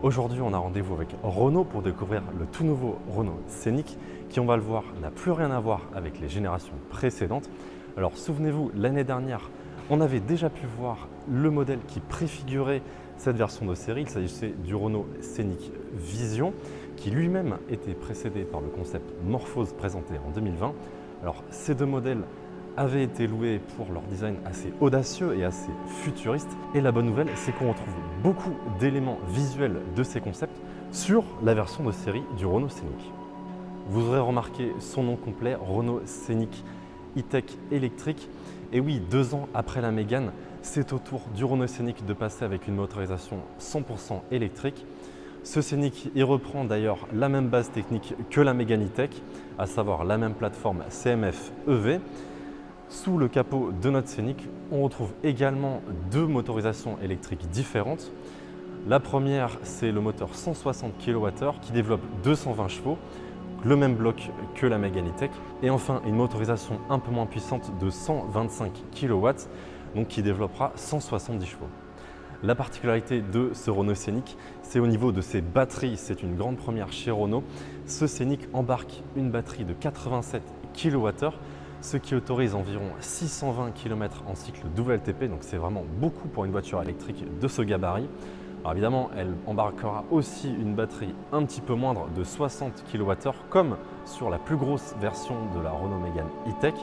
Aujourd'hui, on a rendez-vous avec Renault pour découvrir le tout nouveau Renault Scénic qui, on va le voir, n'a plus rien à voir avec les générations précédentes. Alors souvenez-vous, l'année dernière, on avait déjà pu voir le modèle qui préfigurait cette version de série. Il s'agissait du Renault Scénic Vision qui lui-même était précédé par le concept Morphose présenté en 2020. Alors ces deux modèles avaient été loués pour leur design assez audacieux et assez futuriste. Et la bonne nouvelle, c'est qu'on retrouve beaucoup d'éléments visuels de ces concepts sur la version de série du Renault Scénic. Vous aurez remarqué son nom complet, Renault Scénic E-Tech électrique. Et oui, 2 ans après la Mégane, c'est au tour du Renault Scénic de passer avec une motorisation 100% électrique. Ce Scénic, il reprend d'ailleurs la même base technique que la Mégane E-Tech, à savoir la même plateforme CMF EV. Sous le capot de notre Scénic, on retrouve également 2 motorisations électriques différentes. La première, c'est le moteur 160 kWh qui développe 220 chevaux, le même bloc que la Mégane E-Tech. Et enfin, une motorisation un peu moins puissante de 125 kW, donc qui développera 170 chevaux. La particularité de ce Renault Scénic, c'est au niveau de ses batteries. C'est une grande première chez Renault. Ce Scénic embarque une batterie de 87 kWh, ce qui autorise environ 620 km en cycle WLTP, donc c'est vraiment beaucoup pour une voiture électrique de ce gabarit. Alors évidemment, elle embarquera aussi une batterie un petit peu moindre de 60 kWh, comme sur la plus grosse version de la Renault Mégane E-Tech,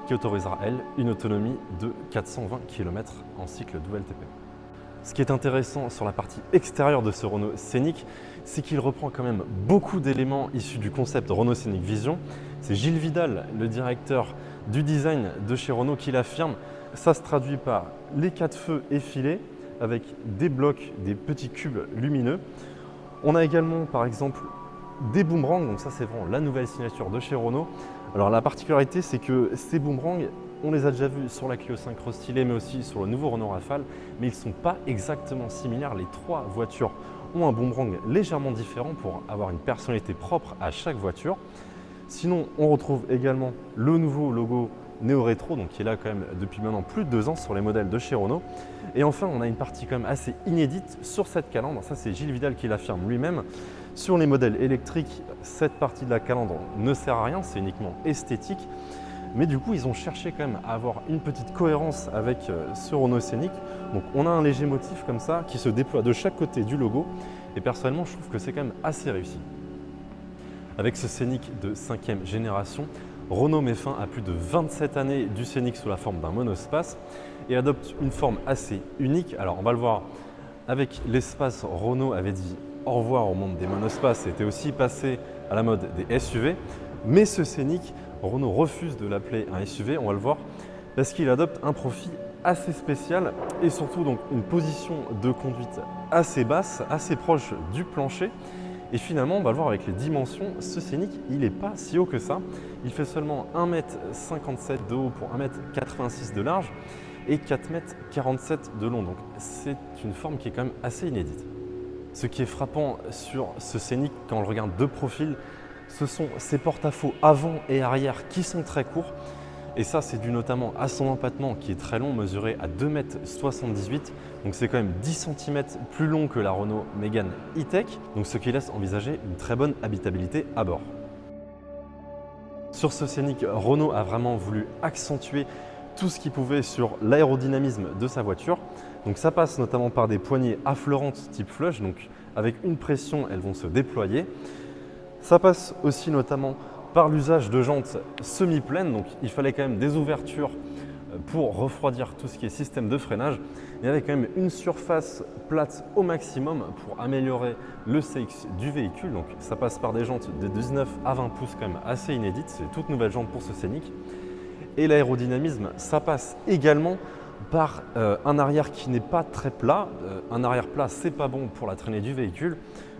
qui autorisera, elle, une autonomie de 420 km en cycle WLTP. Ce qui est intéressant sur la partie extérieure de ce Renault Scénic, c'est qu'il reprend quand même beaucoup d'éléments issus du concept Renault Scénic Vision. C'est Gilles Vidal, le directeur du design de chez Renault, qui l'affirme. Ça se traduit par les 4 feux effilés avec des blocs, des petits cubes lumineux. On a également par exemple des boomerangs, donc ça c'est vraiment la nouvelle signature de chez Renault. Alors la particularité, c'est que ces boomerangs, on les a déjà vus sur la Clio 5 restylée, mais aussi sur le nouveau Renault Rafale, mais ils ne sont pas exactement similaires. Les 3 voitures ont un boomerang légèrement différent pour avoir une personnalité propre à chaque voiture. Sinon, on retrouve également le nouveau logo néo-rétro, donc qui est là quand même depuis maintenant plus de 2 ans sur les modèles de chez Renault. Et enfin, on a une partie quand même assez inédite sur cette calandre. Ça, c'est Gilles Vidal qui l'affirme lui-même. Sur les modèles électriques, cette partie de la calandre ne sert à rien, c'est uniquement esthétique. Mais du coup, ils ont cherché quand même à avoir une petite cohérence avec ce Renault Scénic. Donc on a un léger motif comme ça qui se déploie de chaque côté du logo. Et personnellement, je trouve que c'est quand même assez réussi. Avec ce Scénic de 5e génération, Renault met fin à plus de 27 années du Scénic sous la forme d'un monospace et adopte une forme assez unique. Alors on va le voir avec l'espace. Renault avait dit au revoir au monde des monospaces et était aussi passé à la mode des SUV. Mais ce Scénic, Renault refuse de l'appeler un SUV, on va le voir, parce qu'il adopte un profil assez spécial et surtout donc une position de conduite assez basse, assez proche du plancher. Et finalement, on va le voir avec les dimensions, ce Scénic, il n'est pas si haut que ça. Il fait seulement 1,57 m de haut pour 1,86 m de large et 4,47 m de long. Donc c'est une forme qui est quand même assez inédite. Ce qui est frappant sur ce Scénic, quand on le regarde de profil, ce sont ses porte-à-faux avant et arrière qui sont très courts. Et ça, c'est dû notamment à son empattement qui est très long, mesuré à 2,78 m. Donc c'est quand même 10 cm plus long que la Renault Mégane E-Tech, donc ce qui laisse envisager une très bonne habitabilité à bord. Sur ce Scénic, Renault a vraiment voulu accentuer tout ce qu'il pouvait sur l'aérodynamisme de sa voiture. Donc ça passe notamment par des poignées affleurantes type flush, donc avec une pression, elles vont se déployer. Ça passe aussi notamment par l'usage de jantes semi-pleines, donc il fallait quand même des ouvertures pour refroidir tout ce qui est système de freinage. Il y avait quand même une surface plate au maximum pour améliorer le CX du véhicule. Donc ça passe par des jantes de 19 à 20 pouces quand même assez inédites, c'est toute nouvelle jante pour ce Scénic. Et l'aérodynamisme, ça passe également par un arrière qui n'est pas très plat. Un arrière plat, c'est pas bon pour la traînée du véhicule.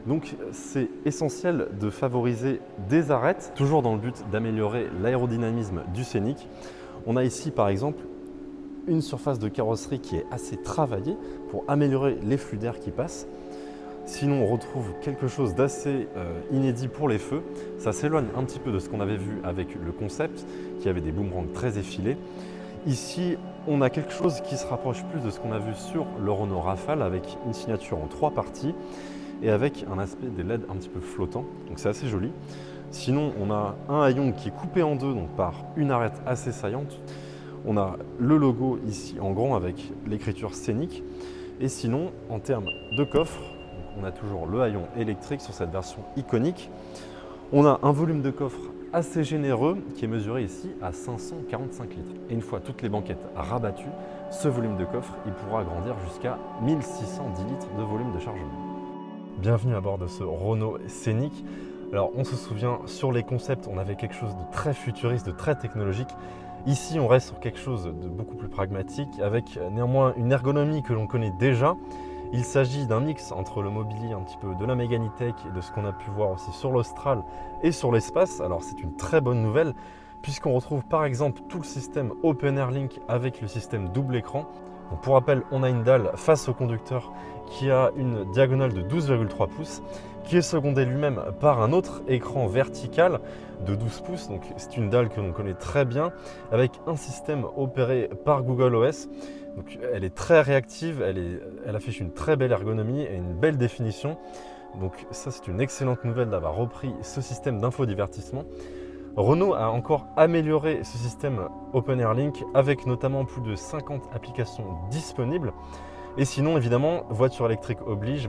Donc c'est essentiel de favoriser des arêtes, toujours dans le but d'améliorer l'aérodynamisme du Scénic. On a ici par exemple une surface de carrosserie qui est assez travaillée pour améliorer les flux d'air qui passent. Sinon, on retrouve quelque chose d'assez inédit pour les feux. Ça s'éloigne un petit peu de ce qu'on avait vu avec le concept, qui avait des boomerangs très effilés. Ici, on a quelque chose qui se rapproche plus de ce qu'on a vu sur le Renault Rafale, avec une signature en 3 parties. et avec un aspect des LED un petit peu flottant, donc c'est assez joli. Sinon, on a un haillon qui est coupé en deux donc par une arête assez saillante. On a le logo ici en grand avec l'écriture scénique. Et sinon, en termes de coffre, on a toujours le haillon électrique sur cette version iconique. On a un volume de coffre assez généreux qui est mesuré ici à 545 litres. Et une fois toutes les banquettes rabattues, ce volume de coffre il pourra agrandir jusqu'à 1610 litres de volume de chargement. Bienvenue à bord de ce Renault Scénic. Alors on se souvient, sur les concepts, on avait quelque chose de très futuriste, de très technologique. Ici, on reste sur quelque chose de beaucoup plus pragmatique, avec néanmoins une ergonomie que l'on connaît déjà. Il s'agit d'un mix entre le mobilier un petit peu de la Mégane E-Tech et de ce qu'on a pu voir aussi sur l'Austral et sur l'Espace. Alors c'est une très bonne nouvelle puisqu'on retrouve par exemple tout le système Open Air Link avec le système double écran. Donc, pour rappel, on a une dalle face au conducteur qui a une diagonale de 12,3 pouces qui est secondé lui-même par un autre écran vertical de 12 pouces. Donc c'est une dalle que l'on connaît très bien avec un système opéré par Google OS. Donc, elle est très réactive, elle affiche une très belle ergonomie et une belle définition. Donc ça, c'est une excellente nouvelle d'avoir repris ce système d'infodivertissement. Renault a encore amélioré ce système Open Air Link avec notamment plus de 50 applications disponibles. Et sinon, évidemment, voiture électrique oblige,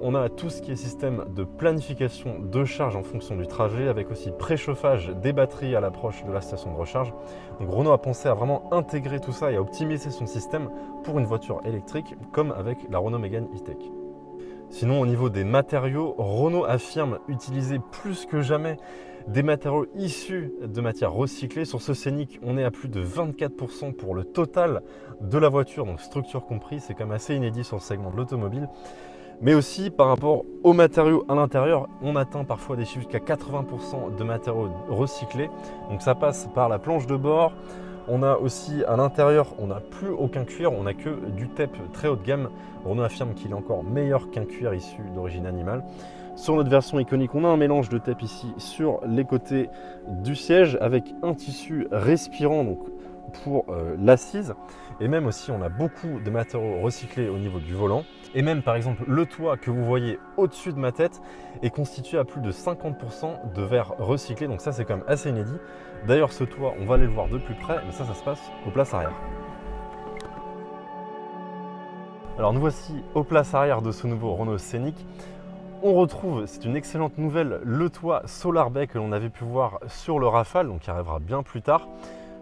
on a tout ce qui est système de planification de charge en fonction du trajet, avec aussi préchauffage des batteries à l'approche de la station de recharge. Donc Renault a pensé à vraiment intégrer tout ça et à optimiser son système pour une voiture électrique, comme avec la Renault Mégane E-Tech. Sinon, au niveau des matériaux, Renault affirme utiliser plus que jamais des matériaux issus de matières recyclées. Sur ce Scénic, on est à plus de 24% pour le total de la voiture, donc structure compris, c'est quand même assez inédit sur le segment de l'automobile. Mais aussi par rapport aux matériaux à l'intérieur, on atteint parfois des chiffres jusqu'à 80% de matériaux recyclés. Donc ça passe par la planche de bord. On a aussi à l'intérieur, on n'a plus aucun cuir, on n'a que du TEP très haut de gamme. Renault affirme qu'il est encore meilleur qu'un cuir issu d'origine animale. Sur notre version iconique, on a un mélange de TEP ici sur les côtés du siège avec un tissu respirant donc pour l'assise. Et même aussi, on a beaucoup de matériaux recyclés au niveau du volant. Et même par exemple, le toit que vous voyez au-dessus de ma tête est constitué à plus de 50% de verre recyclé. Donc ça, c'est quand même assez inédit. D'ailleurs, ce toit, on va aller le voir de plus près, mais ça se passe aux places arrière. Alors nous voici aux places arrière de ce nouveau Renault Scénic. On retrouve, c'est une excellente nouvelle, le toit Solar Bay que l'on avait pu voir sur le Rafale, donc qui arrivera bien plus tard.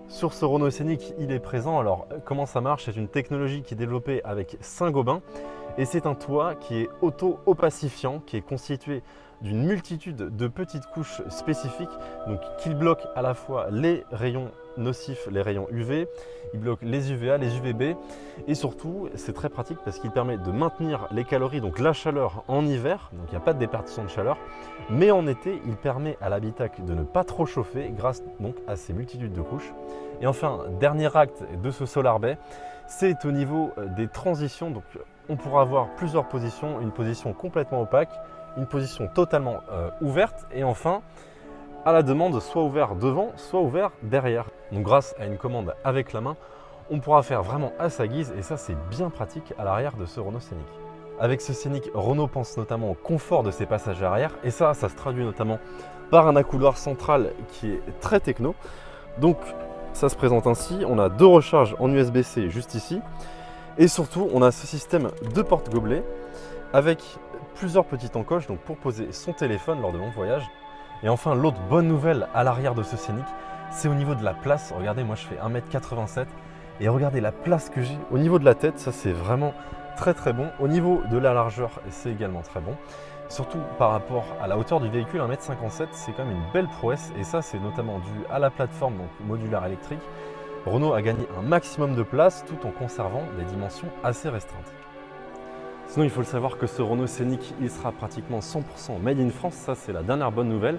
Sur ce Renault Scénic, il est présent. Alors comment ça marche? C'est une technologie qui est développée avec Saint-Gobain et c'est un toit qui est auto-opacifiant, qui est constitué d'une multitude de petites couches spécifiques, donc qui bloquent à la fois les rayons nocifs, les rayons UV, il bloque les UVA, les UVB et surtout c'est très pratique parce qu'il permet de maintenir les calories, donc la chaleur en hiver, donc il n'y a pas de déperdition de chaleur, mais en été il permet à l'habitacle de ne pas trop chauffer grâce donc à ces multitudes de couches. Et enfin, dernier acte de ce Solar Bay, c'est au niveau des transitions. Donc on pourra avoir plusieurs positions, une position complètement opaque, une position totalement ouverte et enfin à la demande soit ouvert devant, soit ouvert derrière. Donc grâce à une commande avec la main, on pourra faire vraiment à sa guise et ça c'est bien pratique à l'arrière de ce Renault Scénic. Avec ce Scénic, Renault pense notamment au confort de ses passagers arrière et ça se traduit notamment par un accoudoir central qui est très techno. Donc ça se présente ainsi, on a deux recharges en USB-C juste ici et surtout on a ce système de porte-gobelet avec plusieurs petites encoches donc pour poser son téléphone lors de longs voyages. Et enfin, l'autre bonne nouvelle à l'arrière de ce Scénic, c'est au niveau de la place. Regardez, moi je fais 1m87 et regardez la place que j'ai au niveau de la tête, ça c'est vraiment très bon. Au niveau de la largeur, c'est également très bon. Surtout par rapport à la hauteur du véhicule, 1m57, c'est quand même une belle prouesse et ça c'est notamment dû à la plateforme donc modulaire électrique. Renault a gagné un maximum de place tout en conservant des dimensions assez restreintes. Sinon, il faut le savoir que ce Renault Scénic, il sera pratiquement 100% made in France, ça c'est la dernière bonne nouvelle.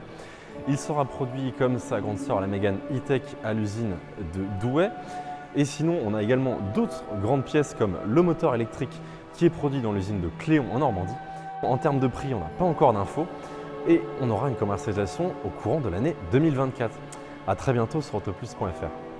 Il sera produit comme sa grande sœur la Mégane E-Tech à l'usine de Douai. Et sinon, on a également d'autres grandes pièces comme le moteur électrique qui est produit dans l'usine de Cléon en Normandie. En termes de prix, on n'a pas encore d'infos et on aura une commercialisation au courant de l'année 2024. A très bientôt sur autoplus.fr.